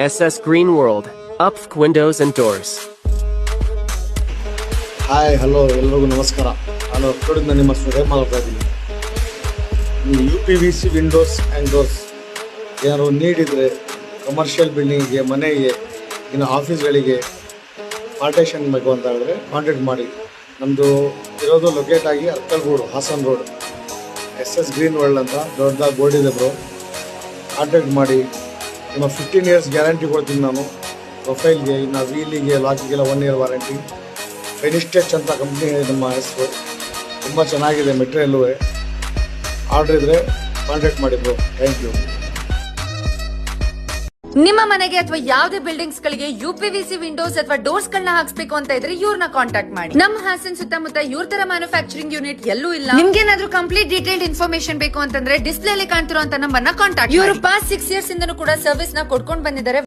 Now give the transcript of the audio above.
SS Green World, UPF Windows and Doors. Hi hello ಎಲ್ಲರಿಗೂ ನಮಸ್ಕಾರ. ನಾನು ಕೊಡಗಿನ ನಿಮ್ಮ ಸುರೇಶ್ ಮಾತಾಡ್ತಾ ಇದ್ದೀನಿ. ಈ UPVC ವಿಂಡೋಸ್ ಆ್ಯಂಡ್ ಡೋರ್ಸ್ ಏನಾದ್ರು ನೀಡಿದರೆ ಕಮರ್ಷಿಯಲ್ ಬಿಲ್ಡಿಂಗಿಗೆ, ಮನೆಗೆ, ಇನ್ನು ಆಫೀಸ್ಗಳಿಗೆ ಪಾರ್ಟೇಷನ್ ಬೇಕು ಅಂತ ಹೇಳಿದ್ರೆ ಕಾಂಟ್ಯಾಕ್ಟ್ ಮಾಡಿ. ನಮ್ಮದು ಇರೋದು ಲೊಕೇಟ್ ಆಗಿ Arkalgud, Hassan road, SS green world ಅಂತ ದೊಡ್ಡದಾಗಿ ಬೋರ್ಡ್ ಇದೆ ಬ್ರೋ. ಕಾಂಟ್ಯಾಕ್ಟ್ ಮಾಡಿ. ನಿಮ್ಮ 15 years ಗ್ಯಾರಂಟಿ ಕೊಡ್ತೀನಿ ನಾನು. ಪ್ರೊಫೈಲ್ಗೆ, ಇನ್ನು ವೀಲಿಗೆ, ಲಾಕಿಗೆಲ್ಲ 1 year ವಾರಂಟಿ. ಫೆನಿಸ್ಟೆಚ್ ಅಂತ ಕಂಪ್ನಿ ನಮ್ಮ ಹೆಸರು. ತುಂಬ ಚೆನ್ನಾಗಿದೆ ಮೆಟೀರಿಯಲ್ಲು. ಆರ್ಡರ್ ಇದ್ದರೆ ಕಾಂಟ್ಯಾಕ್ಟ್ ಮಾಡಿ ಬ್ರೋ. Thank you. ನಿಮ್ಮ ಮನೆಗೆ ಅಥವಾ ಯಾವುದೇ ಬಿಲ್ಡಿಂಗ್ಸ್ ಗಳಿಗೆ UPVC ವಿಂಡೋಸ್ ಅಥವಾ ಡೋರ್ಸ್ ಗಳನ್ನ ಹಾಕ್ಸ್ಬೇಕು ಅಂತ ಇದ್ರೆ ಇವ್ರನ್ನ ಕಾಂಟ್ಯಾಕ್ಟ್ ಮಾಡಿ. ನಮ್ಮ ಹಾಸನ್ ಸುತ್ತಮುತ್ತ ಇವ್ರ ತರ ಮ್ಯಾನುಫ್ಯಾಕ್ಚರಿಂಗ್ ಯೂನಿಟ್ ಎಲ್ಲೂ ಇಲ್ಲ. ನಿಮ್ಗೇನಾದ್ರೂ ಕಂಪ್ಲೀಟ್ ಡೀಟೇಲ್ಡ್ ಇನ್ಫಾರ್ಮೇಶನ್ ಬೇಕು ಅಂತಂದ್ರೆ ಡಿಸ್ಪ್ಲೇ ಅಲ್ಲಿ ಕಾಣ್ತಿರೋ ಅಂತ ನಂಬರ್ನ ಕಾಂಟ್ಯಾಕ್ಟ್. ಇವರು ಪಾಸ್ಟ್ 6 years ಇಂದನೂ ಕೂಡ ಸರ್ವಿಸ್ ನ ಕೊಡ್ಕೊಂಡು ಬಂದಿದ್ದಾರೆ.